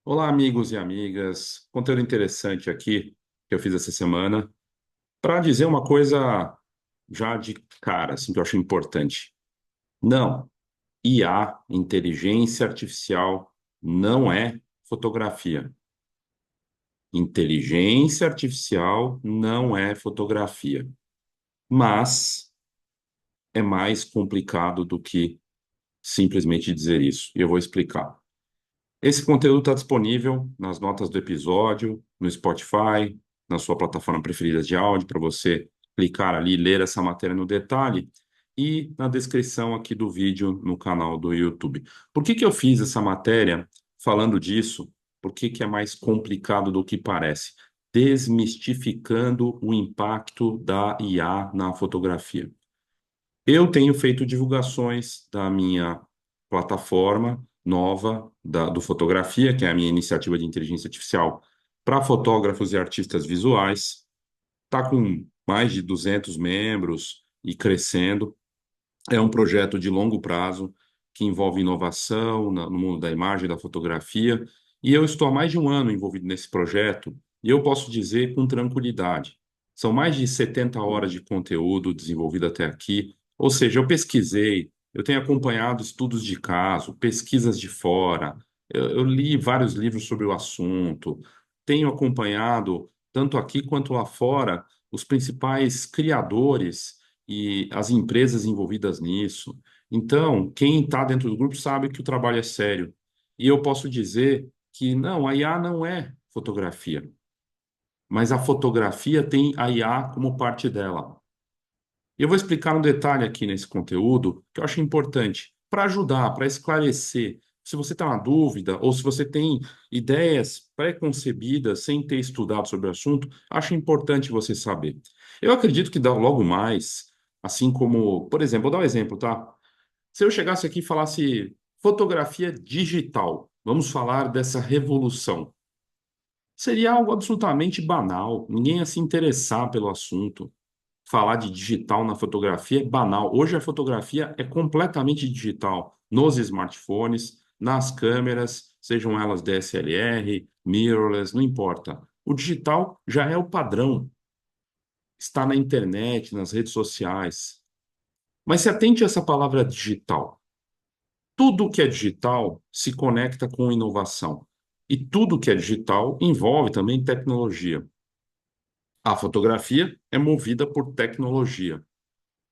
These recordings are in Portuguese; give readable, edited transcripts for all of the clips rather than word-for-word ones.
Olá, amigos e amigas. Conteúdo interessante aqui que eu fiz essa semana para dizer uma coisa já de cara, assim, que eu acho importante. Não, IA, inteligência artificial, não é fotografia. Inteligência artificial não é fotografia. Mas é mais complicado do que simplesmente dizer isso. E eu vou explicar. Esse conteúdo está disponível nas notas do episódio, no Spotify, na sua plataforma preferida de áudio, para você clicar ali e ler essa matéria no detalhe, e na descrição aqui do vídeo no canal do YouTube. Por que que eu fiz essa matéria falando disso? Por que que é mais complicado do que parece? Desmistificando o impacto da IA na fotografia. Eu tenho feito divulgações da minha plataforma nova do Fotografia, que é a minha iniciativa de inteligência artificial para fotógrafos e artistas visuais. Está com mais de 200 membros e crescendo. É um projeto de longo prazo que envolve inovação no mundo da imagem e da fotografia. E eu estou há mais de um ano envolvido nesse projeto e eu posso dizer com tranquilidade. São mais de 70 horas de conteúdo desenvolvido até aqui. Ou seja, eu pesquisei, eu tenho acompanhado estudos de caso, pesquisas de fora, eu li vários livros sobre o assunto, tenho acompanhado, tanto aqui quanto lá fora, os principais criadores e as empresas envolvidas nisso. Então, quem está dentro do grupo sabe que o trabalho é sério. E eu posso dizer que não, a IA não é fotografia, mas a fotografia tem a IA como parte dela. E eu vou explicar um detalhe aqui nesse conteúdo que eu acho importante para ajudar, para esclarecer. Se você está na dúvida ou se você tem ideias pré-concebidas sem ter estudado sobre o assunto, acho importante você saber. Eu acredito que dá logo mais, assim como, por exemplo, vou dar um exemplo, tá? Se eu chegasse aqui e falasse fotografia digital, vamos falar dessa revolução. Seria algo absolutamente banal, ninguém ia se interessar pelo assunto. Falar de digital na fotografia é banal. Hoje a fotografia é completamente digital, nos smartphones, nas câmeras, sejam elas DSLR, mirrorless, não importa. O digital já é o padrão, está na internet, nas redes sociais. Mas se atente a essa palavra digital. Tudo que é digital se conecta com inovação. E tudo que é digital envolve também tecnologia. A fotografia é movida por tecnologia.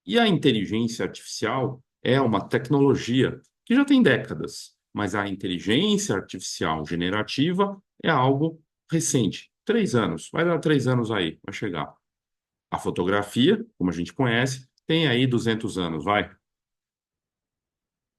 E a inteligência artificial é uma tecnologia que já tem décadas, mas a inteligência artificial generativa é algo recente. 3 anos, vai dar 3 anos aí, vai chegar. A fotografia, como a gente conhece, tem aí 200 anos, vai.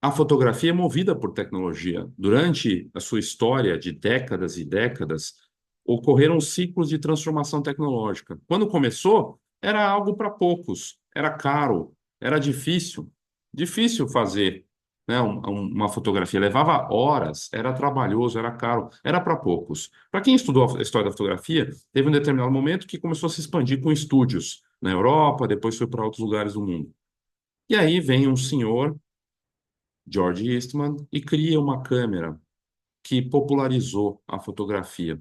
A fotografia é movida por tecnologia. Durante a sua história de décadas e décadas, ocorreram ciclos de transformação tecnológica. Quando começou, era algo para poucos, era caro, era difícil, difícil fazer, né, uma fotografia. Levava horas, era trabalhoso, era caro, era para poucos. Para quem estudou a história da fotografia, teve um determinado momento que começou a se expandir com estúdios na Europa, depois foi para outros lugares do mundo. E aí vem um senhor George Eastman, e cria uma câmera que popularizou a fotografia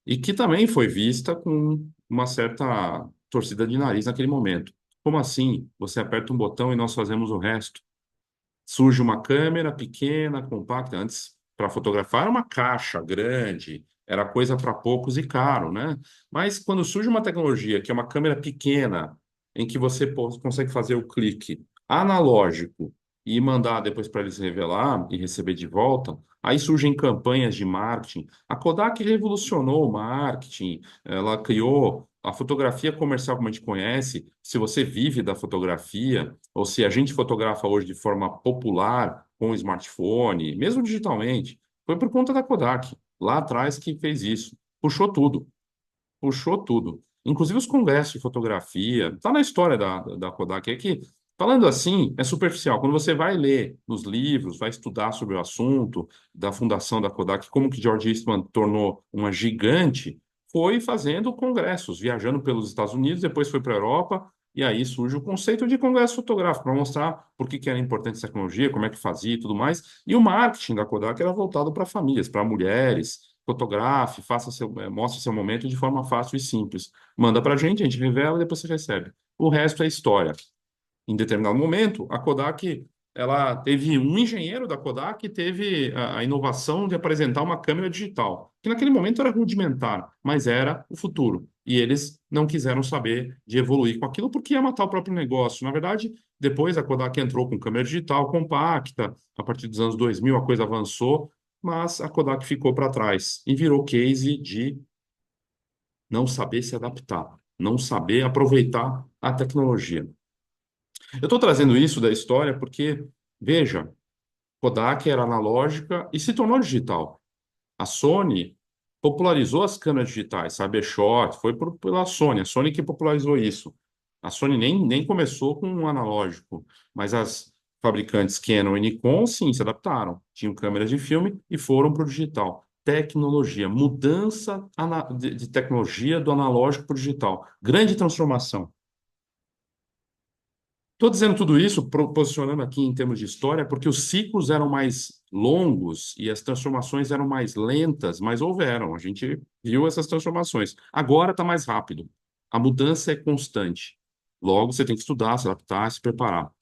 e que também foi vista com uma certa torcida de nariz naquele momento. Como assim? Você aperta um botão e nós fazemos o resto. Surge uma câmera pequena, compacta. Antes, para fotografar, era uma caixa grande, era coisa para poucos e caro, né? Mas quando surge uma tecnologia que é uma câmera pequena, em que você consegue fazer o clique analógico e mandar depois para eles revelar e receber de volta, aí surgem campanhas de marketing. A Kodak revolucionou o marketing, ela criou a fotografia comercial como a gente conhece. Se você vive da fotografia, ou se a gente fotografa hoje de forma popular com o smartphone, mesmo digitalmente, foi por conta da Kodak, lá atrás que fez isso. Puxou tudo, puxou tudo. Inclusive os congressos de fotografia, está na história da Kodak, é que, falando assim, é superficial. Quando você vai ler nos livros, vai estudar sobre o assunto da fundação da Kodak, como que George Eastman tornou uma gigante, foi fazendo congressos, viajando pelos Estados Unidos, depois foi para a Europa, e aí surge o conceito de congresso fotográfico, para mostrar por que que era importante essa tecnologia, como é que fazia e tudo mais. E o marketing da Kodak era voltado para famílias, para mulheres, fotografe, mostre seu momento de forma fácil e simples. Manda para a gente revela e depois você recebe. O resto é história. Em determinado momento, a Kodak, ela teve um engenheiro da Kodak que teve a inovação de apresentar uma câmera digital, que naquele momento era rudimentar, mas era o futuro. E eles não quiseram saber de evoluir com aquilo porque ia matar o próprio negócio. Na verdade, depois a Kodak entrou com câmera digital compacta, a partir dos anos 2000 a coisa avançou, mas a Kodak ficou para trás e virou case de não saber se adaptar, não saber aproveitar a tecnologia. Eu estou trazendo isso da história porque, veja, Kodak era analógica e se tornou digital. A Sony popularizou as câmeras digitais, sabe? A foi pela Sony, a Sony que popularizou isso. A Sony nem começou com um analógico, mas as fabricantes Canon e Nikon, sim, se adaptaram. Tinham câmeras de filme e foram para o digital. Tecnologia, mudança de tecnologia do analógico para o digital. Grande transformação. Estou dizendo tudo isso, posicionando aqui em termos de história, porque os ciclos eram mais longos e as transformações eram mais lentas, mas houveram. A gente viu essas transformações. Agora está mais rápido. A mudança é constante. Logo, você tem que estudar, se adaptar, se preparar.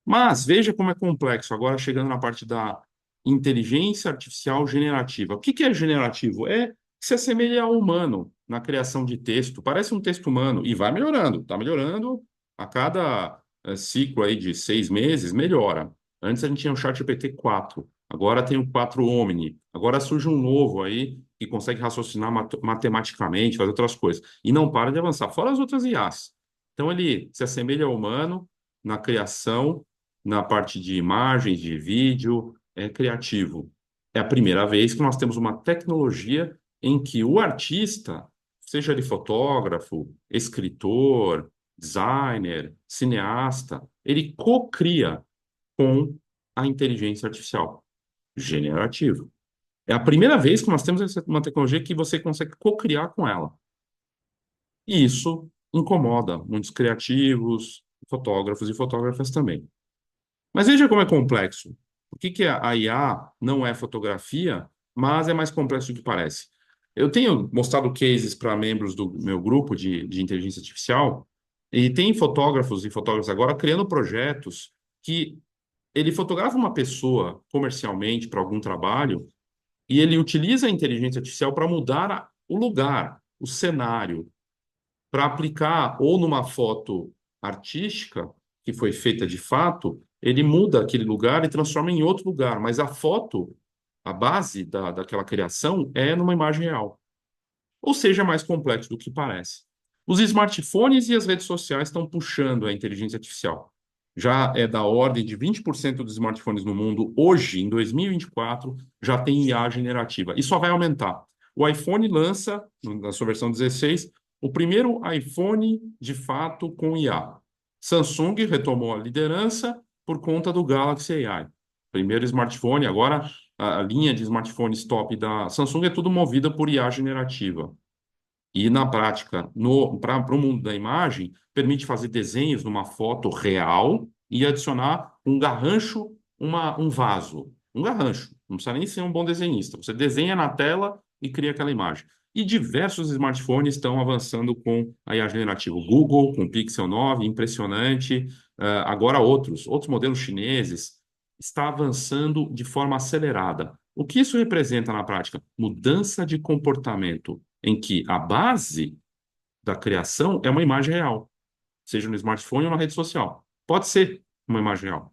Mas veja como é complexo. Agora, chegando na parte da inteligência artificial generativa. O que que é generativo? É que se assemelha ao humano na criação de texto. Parece um texto humano e vai melhorando. Está melhorando a cada ciclo aí de 6 meses, melhora. Antes a gente tinha o ChatGPT 4. Agora tem o 4 Omni. Agora surge um novo aí que consegue raciocinar matematicamente, fazer outras coisas. E não para de avançar, fora as outras IAs. Então ele se assemelha ao humano na criação, na parte de imagens, de vídeo, é criativo. É a primeira vez que nós temos uma tecnologia em que o artista, seja ele fotógrafo, escritor, designer, cineasta, ele co-cria com a inteligência artificial generativa. É a primeira vez que nós temos uma tecnologia que você consegue co-criar com ela. E isso incomoda muitos criativos, fotógrafos e fotógrafas também. Mas veja como é complexo. Por que que a IA não é fotografia, mas é mais complexo do que parece? Eu tenho mostrado cases para membros do meu grupo de inteligência artificial, e tem fotógrafos e fotógrafos agora criando projetos que ele fotografa uma pessoa comercialmente para algum trabalho e ele utiliza a inteligência artificial para mudar o lugar, o cenário, para aplicar ou numa foto artística, que foi feita de fato, ele muda aquele lugar e transforma em outro lugar, mas a foto, a base daquela criação é numa imagem real. Ou seja, é mais complexo do que parece. Os smartphones e as redes sociais estão puxando a inteligência artificial. Já é da ordem de 20% dos smartphones no mundo, hoje, em 2024, já tem IA generativa. E só vai aumentar. O iPhone lança, na sua versão 16, o primeiro iPhone de fato com IA. Samsung retomou a liderança por conta do Galaxy AI. Primeiro smartphone, agora a linha de smartphones top da Samsung é tudo movida por IA generativa. E na prática, para o mundo da imagem, permite fazer desenhos numa foto real e adicionar um garrancho, um vaso. Um garrancho. Não precisa nem ser um bom desenhista. Você desenha na tela e cria aquela imagem. E diversos smartphones estão avançando com a IA generativa. O Google, com o Pixel 9, impressionante. Agora outros modelos chineses, está avançando de forma acelerada. O que isso representa na prática? Mudança de comportamento em que a base da criação é uma imagem real, seja no smartphone ou na rede social. Pode ser uma imagem real,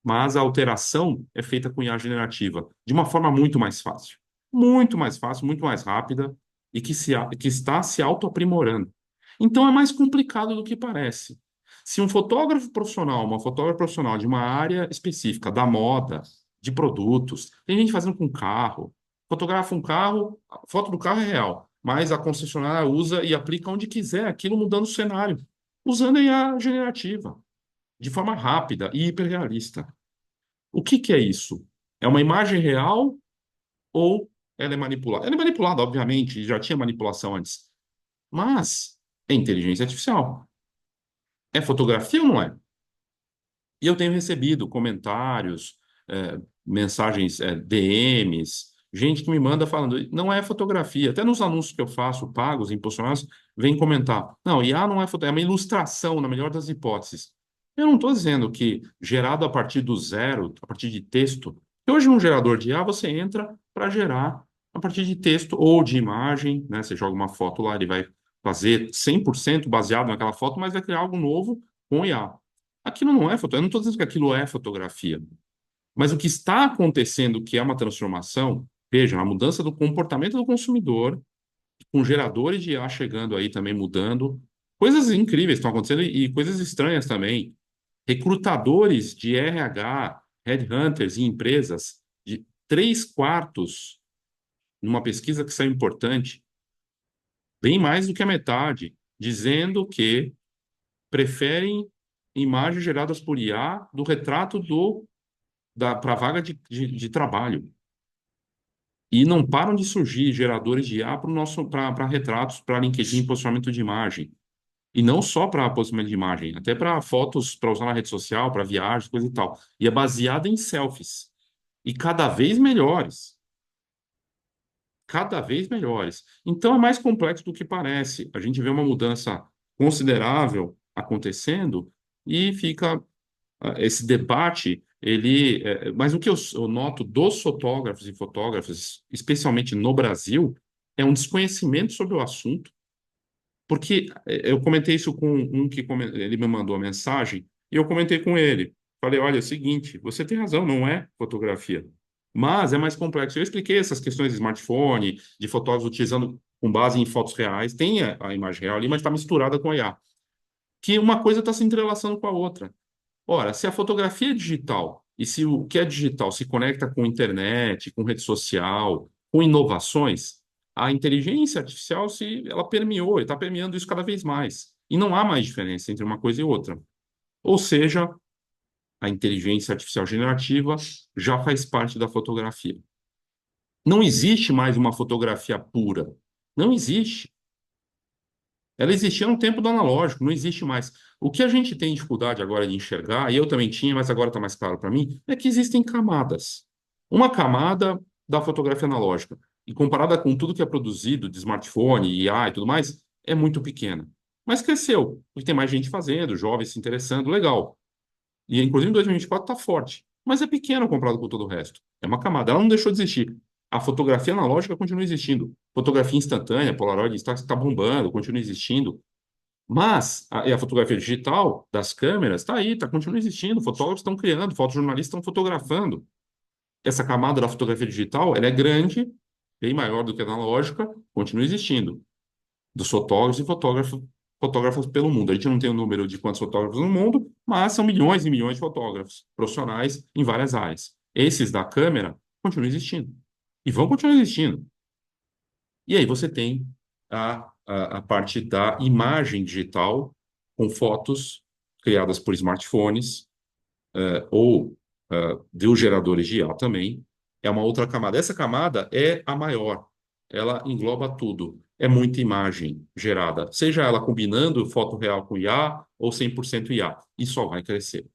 mas a alteração é feita com IA generativa, de uma forma muito mais fácil, muito mais rápida e que está se autoaprimorando. Então é mais complicado do que parece. Se um fotógrafo profissional, uma fotógrafa profissional de uma área específica, da moda, de produtos, tem gente fazendo com carro, fotografa um carro, a foto do carro é real, mas a concessionária usa e aplica onde quiser aquilo mudando o cenário, usando a IA generativa, de forma rápida e hiperrealista. O que que é isso? É uma imagem real ou ela é manipulada? Ela é manipulada, obviamente, já tinha manipulação antes, mas é inteligência artificial. É fotografia ou não é? E eu tenho recebido comentários, mensagens, DMs, gente que me manda falando, não é fotografia. Até nos anúncios que eu faço, pagos, impulsionados, vem comentar. Não, IA não é fotografia, é uma ilustração, na melhor das hipóteses. Eu não estou dizendo que gerado a partir do zero, a partir de texto, que hoje um gerador de IA você entra para gerar a partir de texto ou de imagem, né? Você joga uma foto lá, ele vai fazer 100% baseado naquela foto, mas vai criar algo novo com IA. Aquilo não é fotografia. Eu não estou dizendo que aquilo é fotografia. Mas o que está acontecendo, que é uma transformação, veja, a mudança do comportamento do consumidor, com geradores de IA chegando aí também mudando, coisas incríveis estão acontecendo e coisas estranhas também. Recrutadores de RH, headhunters e empresas de 3/4, numa pesquisa que saiu importante, bem mais do que a metade, dizendo que preferem imagens geradas por IA do retrato para a vaga de trabalho. E não param de surgir geradores de IA para retratos, para LinkedIn, posicionamento de imagem. E não só para posicionamento de imagem, até para fotos para usar na rede social, para viagens, coisa e tal. E é baseada em selfies. E cada vez melhores. Cada vez melhores. Então é mais complexo do que parece. A gente vê uma mudança considerável acontecendo e fica esse debate, mas o que eu noto dos fotógrafos e fotógrafas, especialmente no Brasil, é um desconhecimento sobre o assunto, porque eu comentei isso com um ele me mandou a mensagem e eu comentei com ele. Falei, olha, é o seguinte, você tem razão, não é fotografia, mas é mais complexo. Eu expliquei essas questões de smartphone, de fotógrafos utilizando com base em fotos reais, tem a imagem real ali, mas está misturada com a IA, que uma coisa está se entrelaçando com a outra. Ora, se a fotografia é digital e se o que é digital se conecta com internet, com rede social, com inovações, a inteligência artificial ela permeou e está permeando isso cada vez mais. E não há mais diferença entre uma coisa e outra. Ou seja, a inteligência artificial generativa já faz parte da fotografia. Não existe mais uma fotografia pura. Não existe. Ela existia no tempo do analógico, não existe mais. O que a gente tem dificuldade agora de enxergar, e eu também tinha, mas agora está mais claro para mim, é que existem camadas. Uma camada da fotografia analógica, e comparada com tudo que é produzido de smartphone, IA e tudo mais, é muito pequena. Mas cresceu, porque tem mais gente fazendo, jovens se interessando, legal. E inclusive em 2024 está forte, mas é pequeno comparado com todo o resto. É uma camada, ela não deixou de existir. A fotografia analógica continua existindo. Fotografia instantânea, Polaroid está bombando, continua existindo. Mas a fotografia digital das câmeras está aí, continua existindo. Fotógrafos estão criando, fotojornalistas estão fotografando. Essa camada da fotografia digital, ela é grande, bem maior do que a analógica, continua existindo. Dos fotógrafos e fotógrafos pelo mundo. A gente não tem o número de quantos fotógrafos no mundo, mas são milhões e milhões de fotógrafos profissionais em várias áreas. Esses da câmera continuam existindo. E vão continuar existindo. E aí você tem a parte da imagem digital com fotos criadas por smartphones ou de geradores de IA também. É uma outra camada. Essa camada é a maior. Ela engloba tudo. É muita imagem gerada, seja ela combinando foto real com IA ou 100% IA. E só vai crescer.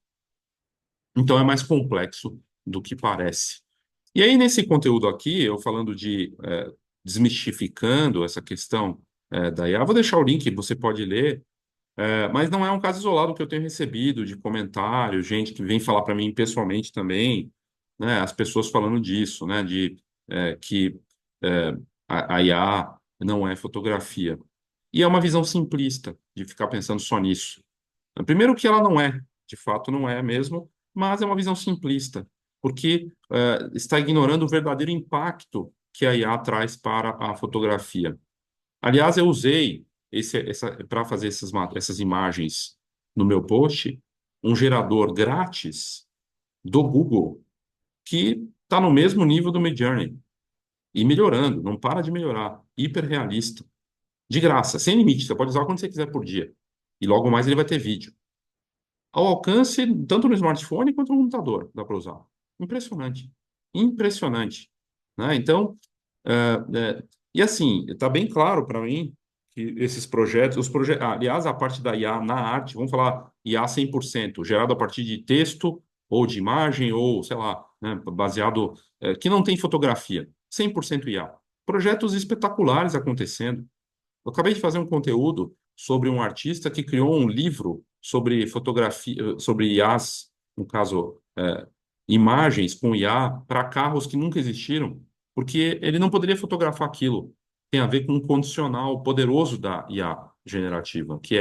Então é mais complexo do que parece. E aí, nesse conteúdo aqui, eu falando de desmistificando essa questão da IA, vou deixar o link, você pode ler, mas não é um caso isolado que eu tenho recebido de comentários, gente que vem falar para mim pessoalmente também, né, as pessoas falando disso, né, de que é, a IA não é fotografia. E é uma visão simplista de ficar pensando só nisso. Primeiro que ela não é, de fato não é mesmo, mas é uma visão simplista, porque está ignorando o verdadeiro impacto que a IA traz para a fotografia. Aliás, eu usei para fazer essas imagens no meu post, um gerador grátis do Google, que está no mesmo nível do Midjourney, e melhorando, não para de melhorar, hiperrealista, de graça, sem limite, você pode usar quando você quiser por dia. E logo mais ele vai ter vídeo ao alcance, tanto no smartphone quanto no computador, dá para usar. Impressionante. Impressionante. Né? Então, é, e assim, está bem claro para mim que esses projetos, aliás, a parte da IA na arte, vamos falar IA 100%, gerado a partir de texto ou de imagem, ou, sei lá, né, baseado, que não tem fotografia. 100% IA. Projetos espetaculares acontecendo. Eu acabei de fazer um conteúdo sobre um artista que criou um livro sobre fotografia, sobre IAs, no caso, imagens com IA para carros que nunca existiram, porque ele não poderia fotografar aquilo. Tem a ver com um condicional poderoso da IA generativa, que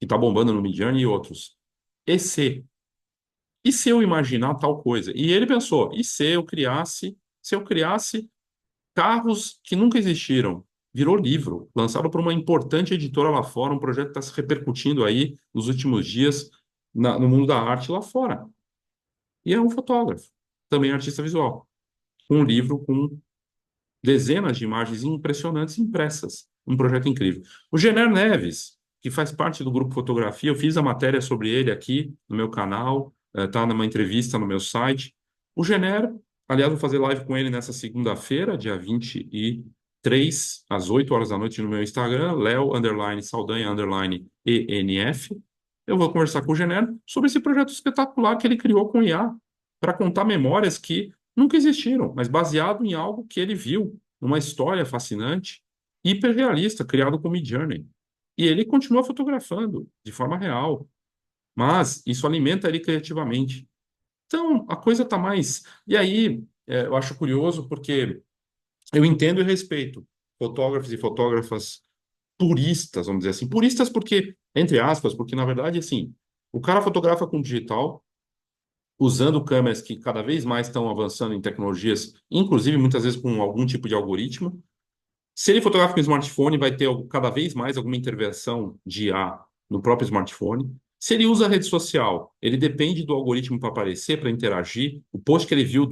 está bombando no Midjourney e outros. E se? E se eu imaginar tal coisa? E ele pensou, e se eu criasse carros que nunca existiram? Virou livro, lançado por uma importante editora lá fora, um projeto que está se repercutindo aí nos últimos dias no mundo da arte lá fora. E é um fotógrafo, também artista visual, com um livro com dezenas de imagens impressionantes impressas. Um projeto incrível. O Gener Neves, que faz parte do grupo Fotografia, eu fiz a matéria sobre ele aqui no meu canal, está numa entrevista no meu site. O Gener, aliás, vou fazer live com ele nessa segunda-feira, dia 23, às 8 horas da noite, no meu Instagram, Leo_Saldanha_ENF. Eu vou conversar com o Gener sobre esse projeto espetacular que ele criou com IA, para contar memórias que nunca existiram, mas baseado em algo que ele viu, numa história fascinante, hiperrealista, criado com Midjourney. E ele continua fotografando de forma real, mas isso alimenta ele criativamente. Então, a coisa está mais. E aí, eu acho curioso porque eu entendo e respeito fotógrafos e fotógrafas puristas, vamos dizer assim. Puristas porque, entre aspas, porque na verdade, assim, o cara fotografa com digital, usando câmeras que cada vez mais estão avançando em tecnologias, inclusive muitas vezes com algum tipo de algoritmo. Se ele fotografa com smartphone, vai ter cada vez mais alguma intervenção de IA no próprio smartphone. Se ele usa a rede social, ele depende do algoritmo para aparecer, para interagir. O post que ele viu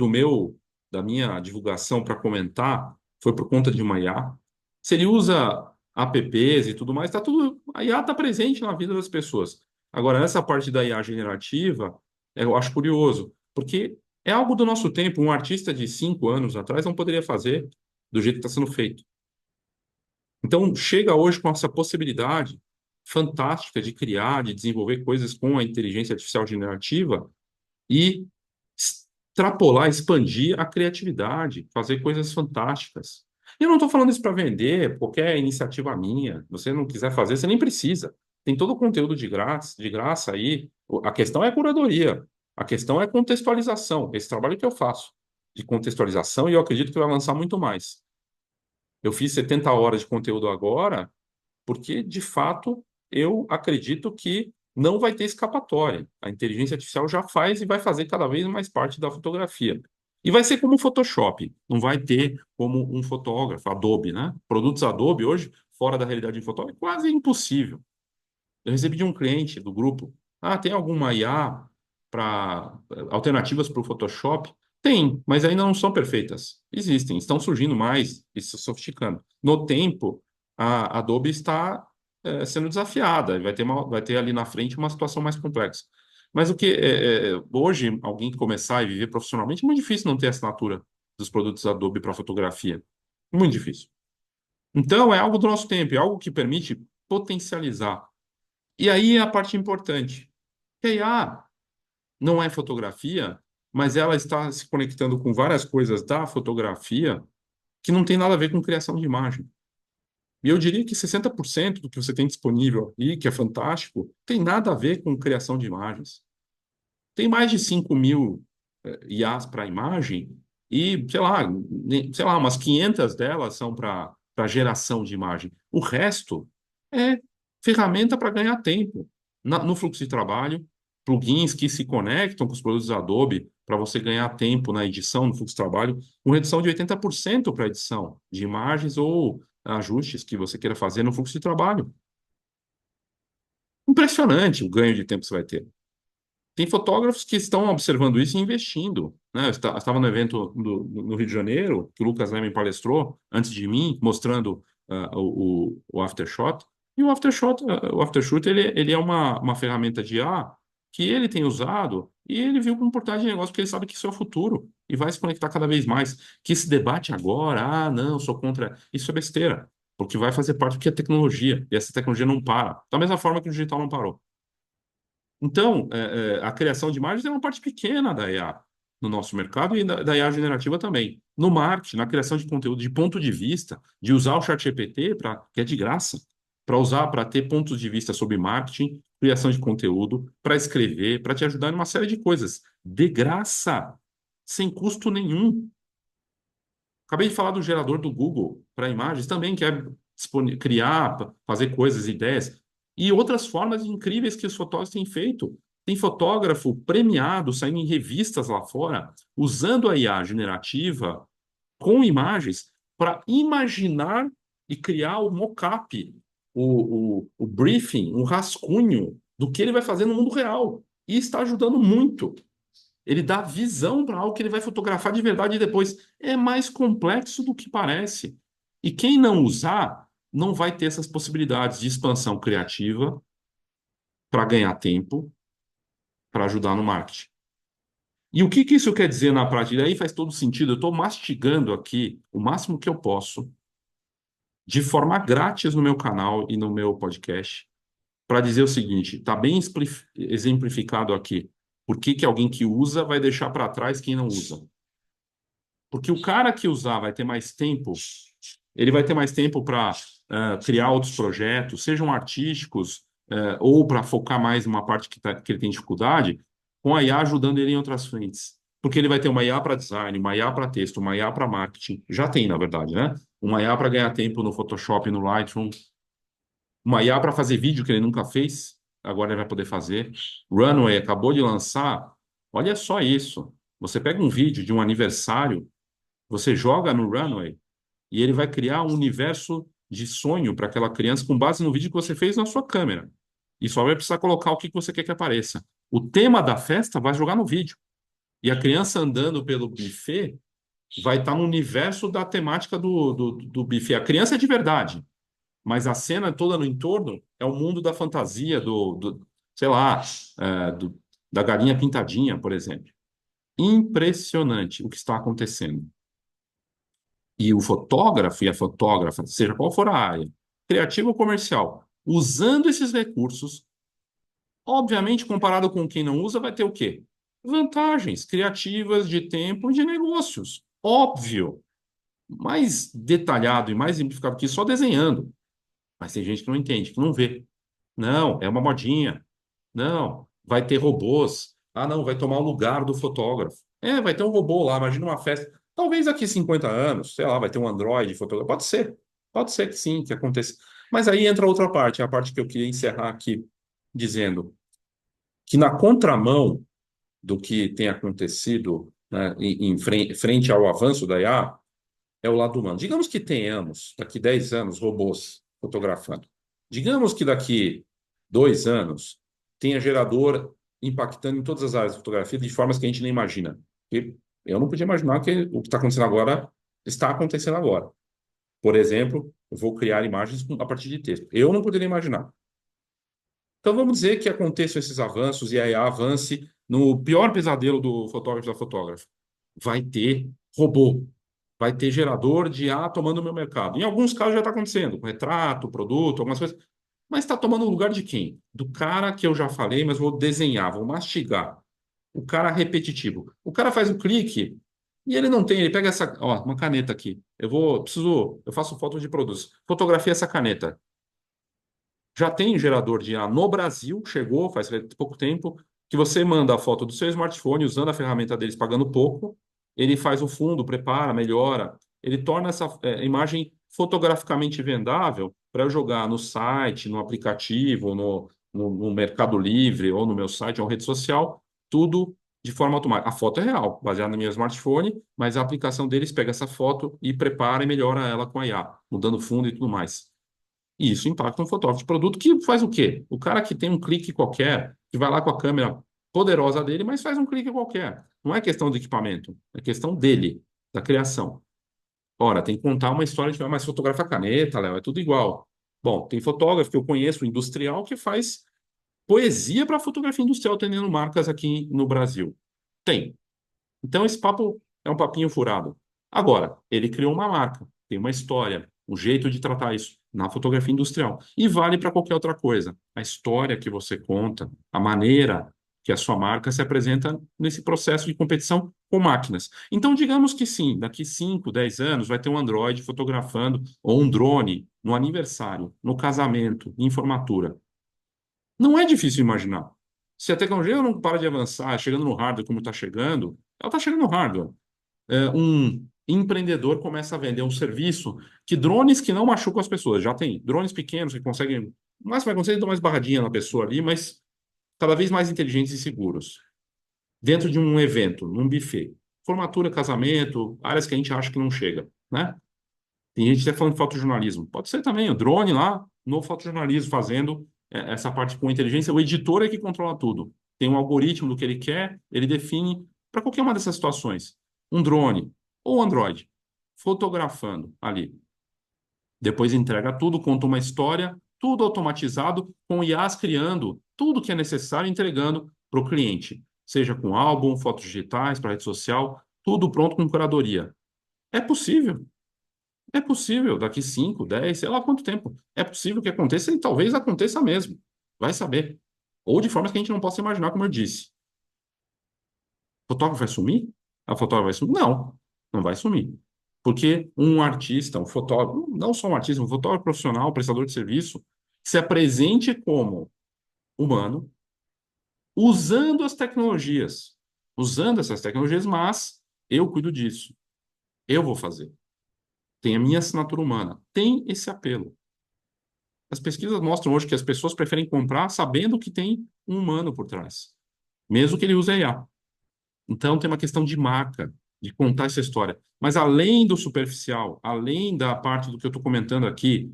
da minha divulgação para comentar foi por conta de uma IA. Se ele usa apps e tudo mais, tá tudo, a IA está presente na vida das pessoas. Agora, essa parte da IA generativa, eu acho curioso, porque é algo do nosso tempo. Um artista de 5 anos atrás não poderia fazer do jeito que está sendo feito. Então, chega hoje com essa possibilidade fantástica de criar, de desenvolver coisas com a inteligência artificial generativa e extrapolar, expandir a criatividade, fazer coisas fantásticas. E eu não estou falando isso para vender, qualquer iniciativa minha. Você não quiser fazer, você nem precisa. Tem todo o conteúdo de graça aí. A questão é a curadoria. A questão é a contextualização. Esse trabalho que eu faço de contextualização, e eu acredito que vai lançar muito mais. Eu fiz 70 horas de conteúdo agora, porque, de fato, eu acredito que não vai ter escapatória. A inteligência artificial já faz e vai fazer cada vez mais parte da fotografia. E vai ser como o Photoshop, não vai ter como um fotógrafo, Adobe, né? Produtos Adobe hoje, fora da realidade de fotógrafo, é quase impossível. Eu recebi de um cliente do grupo, tem alguma IA para alternativas para o Photoshop? Tem, mas ainda não são perfeitas. Existem, estão surgindo mais e se sofisticando. No tempo, a Adobe está sendo desafiada, vai ter ali na frente uma situação mais complexa. Mas hoje, alguém começar e viver profissionalmente, é muito difícil não ter assinatura dos produtos Adobe para fotografia. Muito difícil. Então, é algo do nosso tempo, é algo que permite potencializar. E aí é a parte importante. Que a IA não é fotografia, mas ela está se conectando com várias coisas da fotografia que não tem nada a ver com criação de imagem. E eu diria que 60% do que você tem disponível aqui, que é fantástico, tem nada a ver com criação de imagens. Tem mais de 5 mil IAs para imagem e, sei lá, umas 500 delas são para geração de imagem. O resto é ferramenta para ganhar tempo no fluxo de trabalho, plugins que se conectam com os produtos Adobe para você ganhar tempo na edição, no fluxo de trabalho, com redução de 80% para edição de imagens ou ajustes que você queira fazer no fluxo de trabalho. Impressionante o ganho de tempo que você vai ter. Tem fotógrafos que estão observando isso e investindo, né? Eu estava no evento no Rio de Janeiro, que o Lucas Leme palestrou antes de mim, mostrando o Aftershot. E o Aftershoot, ele é uma ferramenta de IA que ele tem usado e ele viu como oportunidade de negócio, porque ele sabe que isso é o futuro e vai se conectar cada vez mais. Que esse debate agora, não, sou contra, isso é besteira, porque vai fazer parte do que é tecnologia, e essa tecnologia não para, da mesma forma que o digital não parou. Então, a criação de imagens é uma parte pequena da IA. no nosso mercado e da IA generativa também. No marketing, na criação de conteúdo, de ponto de vista, de usar o ChatGPT, que é de graça, para usar, para ter pontos de vista sobre marketing, criação de conteúdo, para escrever, para te ajudar em uma série de coisas. De graça, sem custo nenhum. Acabei de falar do gerador do Google para imagens, também quer criar, fazer coisas, ideias. E outras formas incríveis que os fotógrafos têm feito. Tem fotógrafo premiado saindo em revistas lá fora, usando a IA generativa com imagens para imaginar e criar o mockup, o briefing, um rascunho do que ele vai fazer no mundo real. E está ajudando muito. Ele dá visão para algo que ele vai fotografar de verdade depois. É mais complexo do que parece. E quem não usar, não vai ter essas possibilidades de expansão criativa para ganhar tempo, para ajudar no marketing. E o que que isso quer dizer na prática? E aí faz todo sentido. Eu estou mastigando aqui o máximo que eu posso, de forma grátis no meu canal e no meu podcast, para dizer o seguinte: está bem exemplificado aqui. Por que que alguém que usa vai deixar para trás quem não usa? Porque o cara que usar vai ter mais tempo, ele vai ter mais tempo para criar outros projetos, sejam artísticos, ou para focar mais numa parte que ele tem dificuldade, com a IA ajudando ele em outras frentes. Porque ele vai ter uma IA para design, uma IA para texto, uma IA para marketing. Já tem, na verdade, né? Uma IA para ganhar tempo no Photoshop, no Lightroom. Uma IA para fazer vídeo que ele nunca fez, agora ele vai poder fazer. Runway acabou de lançar. Olha só isso. Você pega um vídeo de um aniversário, você joga no Runway e ele vai criar um universo de sonho para aquela criança com base no vídeo que você fez na sua câmera. E só vai precisar colocar o que você quer que apareça. O tema da festa vai jogar no vídeo. E a criança andando pelo buffet vai estar no universo da temática do buffet. A criança é de verdade, mas a cena toda no entorno é o mundo da fantasia, sei lá, da galinha pintadinha, por exemplo. Impressionante o que está acontecendo. E o fotógrafo e a fotógrafa, seja qual for a área, criativa ou comercial, usando esses recursos, obviamente, comparado com quem não usa, vai ter o quê? Vantagens criativas de tempo e de negócios. Óbvio. Mais detalhado e mais simplificado que só desenhando. Mas tem gente que não entende, que não vê. Não, é uma modinha. Não, vai ter robôs. Ah, não, vai tomar o lugar do fotógrafo. É, vai ter um robô lá, imagina uma festa. Talvez daqui 50 anos, sei lá, vai ter um Android fotógrafo. Pode ser. Pode ser que sim, que aconteça. Mas aí entra outra parte, a parte que eu queria encerrar aqui, dizendo que na contramão do que tem acontecido, né, frente ao avanço da IA, é o lado humano. Digamos que tenhamos, daqui 10 anos, robôs fotografando. Digamos que daqui 2 anos tenha gerador impactando em todas as áreas de fotografia de formas que a gente nem imagina. E eu não podia imaginar que o que está acontecendo agora está acontecendo agora. Por exemplo, eu vou criar imagens a partir de texto. Eu não poderia imaginar. Então vamos dizer que aconteçam esses avanços e a IA avance no pior pesadelo do fotógrafo e da fotógrafa. Vai ter robô, vai ter gerador de IA tomando o meu mercado. Em alguns casos já está acontecendo, com retrato, produto, algumas coisas. Mas está tomando o lugar de quem? Do cara que eu já falei, mas vou desenhar, vou mastigar. O cara repetitivo. O cara faz um clique e ele não tem, ele pega essa, ó, uma caneta aqui. Eu faço foto de produtos. Fotografia essa caneta. Já tem gerador de IA no Brasil, chegou faz pouco tempo, que você manda a foto do seu smartphone usando a ferramenta deles, pagando pouco, ele faz o fundo, prepara, melhora, ele torna essa imagem fotograficamente vendável para eu jogar no site, no aplicativo, no Mercado Livre, ou no meu site, ou rede social, tudo de forma automática. A foto é real, baseada no meu smartphone, mas a aplicação deles pega essa foto e prepara e melhora ela com a IA, mudando fundo e tudo mais. E isso impacta um fotógrafo de produto que faz o quê? O cara que tem um clique qualquer, que vai lá com a câmera poderosa dele, mas faz um clique qualquer. Não é questão de equipamento, é questão dele, da criação. Ora, tem que contar uma história de mais fotografa a caneta, Léo, é tudo igual. Bom, tem fotógrafo que eu conheço, industrial, que faz poesia para fotografia industrial, atendendo marcas aqui no Brasil. Tem. Então, esse papo é um papinho furado. Agora, ele criou uma marca, tem uma história, um jeito de tratar isso na fotografia industrial. E vale para qualquer outra coisa. A história que você conta, a maneira que a sua marca se apresenta nesse processo de competição com máquinas. Então, digamos que sim, daqui 5, 10 anos vai ter um Android fotografando, ou um drone no aniversário, no casamento, em formatura. Não é difícil imaginar. Se a tecnologia não para de avançar, chegando no hardware como está chegando, ela está chegando no hardware. Um empreendedor começa a vender um serviço que drones que não machucam as pessoas. Já tem drones pequenos que conseguem. O máximo vai acontecer é dar uma esbarradinha na pessoa ali, mas cada vez mais inteligentes e seguros. Dentro de um evento, num buffet. Formatura, casamento, áreas que a gente acha que não chega, né? Tem gente até falando de fotojornalismo. Pode ser também o drone lá no fotojornalismo fazendo essa parte com inteligência. O editor é que controla tudo. Tem um algoritmo do que ele quer, ele define para qualquer uma dessas situações. Um drone ou um Android fotografando ali. Depois entrega tudo, conta uma história, tudo automatizado, com IAs criando tudo que é necessário, entregando para o cliente. Seja com álbum, fotos digitais, para rede social, tudo pronto com curadoria. É possível. É possível, daqui 5, 10, sei lá quanto tempo. É possível que aconteça e talvez aconteça mesmo. Vai saber. Ou de formas que a gente não possa imaginar, como eu disse. O fotógrafo vai sumir? A fotógrafa vai sumir? Não, não vai sumir. Porque um artista, um fotógrafo, não só um artista, um fotógrafo profissional, um prestador de serviço, se apresente como humano, usando as tecnologias. Usando essas tecnologias, mas eu cuido disso. Eu vou fazer. Tem a minha assinatura humana. Tem esse apelo. As pesquisas mostram hoje que as pessoas preferem comprar sabendo que tem um humano por trás, mesmo que ele use a IA. Então, tem uma questão de marca, de contar essa história. Mas além do superficial, além da parte do que eu estou comentando aqui,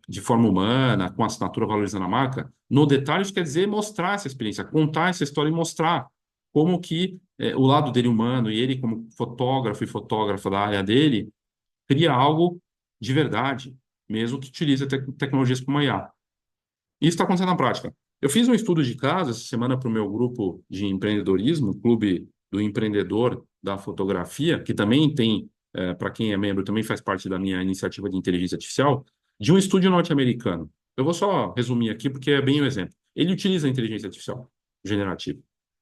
de forma humana, com assinatura valorizando a marca, no detalhe isso quer dizer mostrar essa experiência, contar essa história e mostrar como que o lado dele humano e ele como fotógrafo e fotógrafa da área dele cria algo de verdade, mesmo que utilize tecnologias como a IA. Isso está acontecendo na prática. Eu fiz um estudo de caso essa semana para o meu grupo de empreendedorismo, o Clube do Empreendedor da Fotografia, que também tem, para quem é membro, também faz parte da minha iniciativa de inteligência artificial, de um estúdio norte-americano. Eu vou só resumir aqui porque é bem o exemplo. Ele utiliza a inteligência artificial generativa.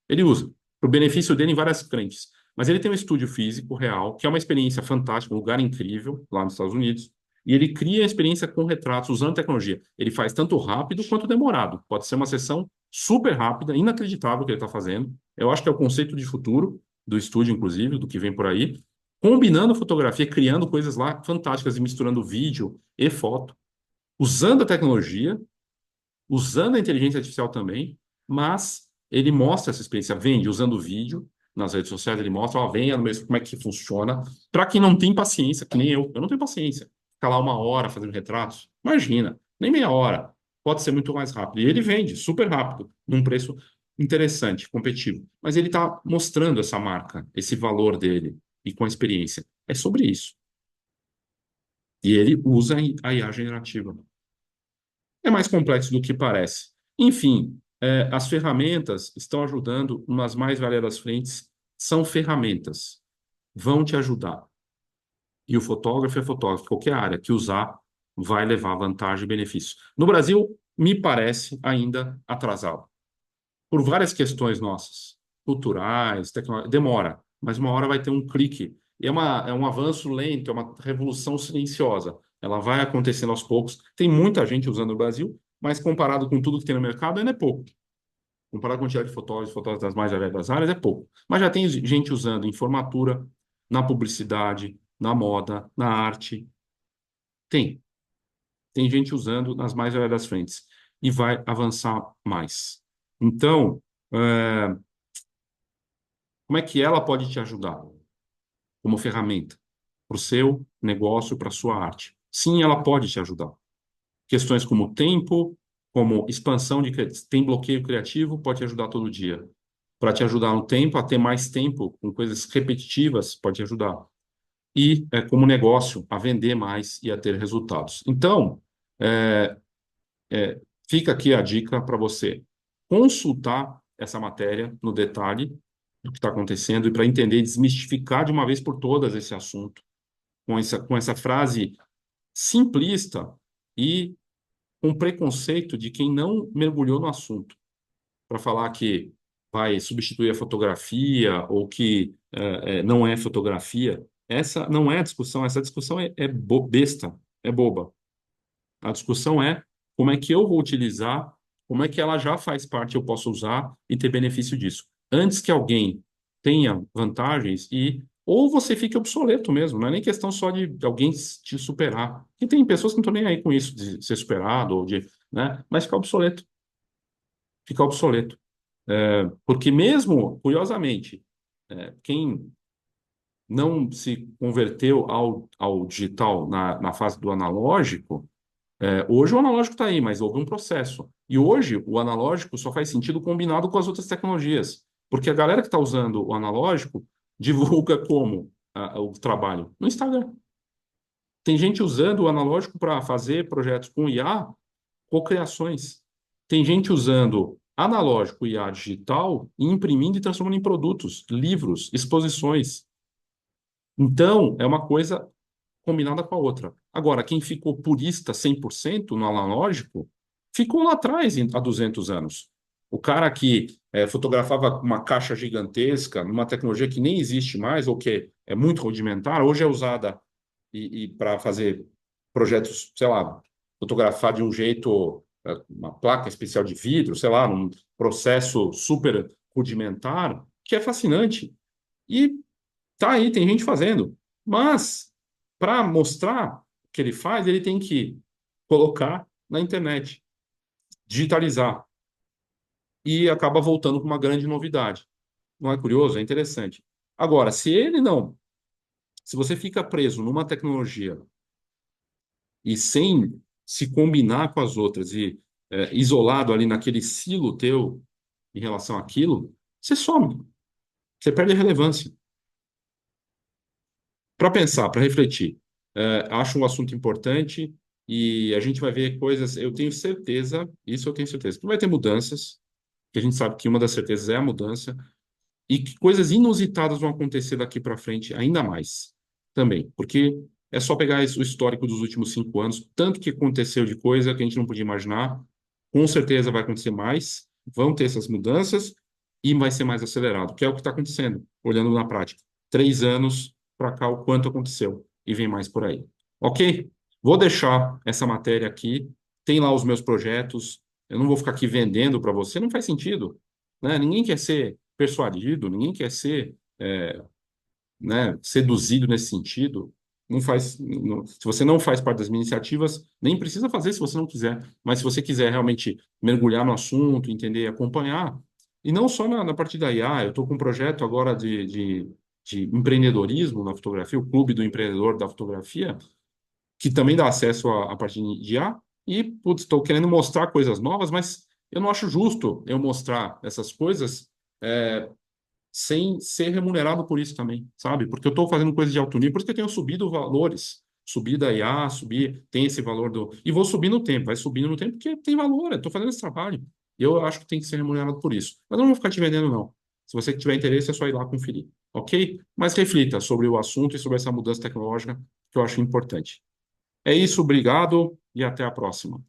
Ele usa, para o benefício dele em várias frentes. Mas ele tem um estúdio físico real, que é uma experiência fantástica, um lugar incrível lá nos Estados Unidos. E ele cria a experiência com retratos usando tecnologia. Ele faz tanto rápido quanto demorado. Pode ser uma sessão super rápida, inacreditável que ele está fazendo. Eu acho que é o conceito de futuro do estúdio, inclusive, do que vem por aí. Combinando fotografia, criando coisas lá fantásticas e misturando vídeo e foto, usando a tecnologia, usando a inteligência artificial também, mas ele mostra essa experiência, vende usando vídeo nas redes sociais, ele mostra, ó, venha mesmo como é que funciona. Para quem não tem paciência, que nem eu não tenho paciência. Ficar lá 1 hora fazendo retratos, imagina, nem meia hora. Pode ser muito mais rápido. E ele vende super rápido, num preço interessante, competitivo. Mas ele está mostrando essa marca, esse valor dele e com a experiência. É sobre isso. E ele usa a IA generativa. É mais complexo do que parece. Enfim, as ferramentas estão ajudando nas mais variadas frentes. São ferramentas, vão te ajudar. E o fotógrafo é fotógrafo, qualquer área que usar vai levar vantagem e benefício. No Brasil, me parece ainda atrasado, por várias questões nossas, culturais, tecnológicas. Demora, mas uma hora vai ter um clique. E é um avanço lento, é uma revolução silenciosa. Ela vai acontecendo aos poucos. Tem muita gente usando no Brasil, mas comparado com tudo que tem no mercado, ainda é pouco. Comparado com a quantidade de fotógrafos das mais variadas áreas, é pouco. Mas já tem gente usando em formatura, na publicidade, na moda, na arte. Tem. Tem gente usando nas mais variadas frentes. E vai avançar mais. Então, é, como é que ela pode te ajudar como ferramenta para o seu negócio, para a sua arte? Sim, ela pode te ajudar. Questões como tempo, como expansão de... Tem bloqueio criativo, pode te ajudar todo dia. Para te ajudar no tempo, a ter mais tempo com coisas repetitivas, pode te ajudar. E como negócio, a vender mais e a ter resultados. Então, é, fica aqui a dica para você consultar essa matéria no detalhe do que está acontecendo e para entender e desmistificar de uma vez por todas esse assunto, com essa frase simplista e com preconceito de quem não mergulhou no assunto, para falar que vai substituir a fotografia ou que não é fotografia. Essa não é a discussão, essa discussão besta, é boba. A discussão é como é que eu vou utilizar, como é que ela já faz parte, eu posso usar e ter benefício disso. Antes que alguém tenha vantagens e ou você fique obsoleto mesmo, não é nem questão só de alguém te superar. E tem pessoas que não estão nem aí com isso, de ser superado, ou de, né? Mas ficar obsoleto. Ficar obsoleto. Porque mesmo, curiosamente, quem não se converteu ao digital na fase do analógico, hoje o analógico está aí, mas houve um processo. E hoje o analógico só faz sentido combinado com as outras tecnologias. Porque a galera que está usando o analógico divulga como o trabalho? No Instagram. Tem gente usando o analógico para fazer projetos com IA, cocriações. Tem gente usando analógico e IA digital e imprimindo e transformando em produtos, livros, exposições. Então, é uma coisa combinada com a outra. Agora, quem ficou purista 100% no analógico, ficou lá atrás, há 200 anos. O cara que fotografava uma caixa gigantesca, numa tecnologia que nem existe mais, ou que é muito rudimentar, hoje é usada e para fazer projetos, sei lá, fotografar de um jeito, uma placa especial de vidro, sei lá, num processo super rudimentar, que é fascinante. E tá aí, tem gente fazendo. Mas, para mostrar o que ele faz, ele tem que colocar na internet, digitalizar. E acaba voltando com uma grande novidade. Não é curioso? É interessante. Agora, se ele não, se você fica preso numa tecnologia e sem se combinar com as outras e isolado ali naquele silo teu em relação àquilo, você some, você perde a relevância. Para pensar, para refletir. Acho um assunto importante e a gente vai ver coisas. Eu tenho certeza, isso eu tenho certeza, que vai ter mudanças, que a gente sabe que uma das certezas é a mudança, e que coisas inusitadas vão acontecer daqui para frente ainda mais também, porque é só pegar o histórico dos últimos 5 anos, tanto que aconteceu de coisa que a gente não podia imaginar, com certeza vai acontecer mais, vão ter essas mudanças e vai ser mais acelerado, que é o que está acontecendo, olhando na prática. 3 anos para cá, o quanto aconteceu, e vem mais por aí. Ok? Vou deixar essa matéria aqui, tem lá os meus projetos, eu não vou ficar aqui vendendo para você, não faz sentido, né? Ninguém quer ser persuadido, ninguém quer ser, né, seduzido nesse sentido. Não faz, se você não faz parte das minhas iniciativas, nem precisa fazer se você não quiser. Mas se você quiser realmente mergulhar no assunto, entender e acompanhar, e não só na parte da IA, eu estou com um projeto agora de empreendedorismo na fotografia, o Clube do Empreendedor da Fotografia, que também dá acesso à parte de IA, e, putz, estou querendo mostrar coisas novas, mas eu não acho justo eu mostrar essas coisas sem ser remunerado por isso também, sabe? Porque eu estou fazendo coisas de alto nível, por isso que eu tenho subido valores, subir da IA, subir, tem esse valor do. E vou subir no tempo, vai subindo no tempo porque tem valor, eu estou fazendo esse trabalho. E eu acho que tem que ser remunerado por isso. Mas eu não vou ficar te vendendo, não. Se você tiver interesse, é só ir lá conferir, ok? Mas reflita sobre o assunto e sobre essa mudança tecnológica que eu acho importante. É isso, obrigado e até a próxima.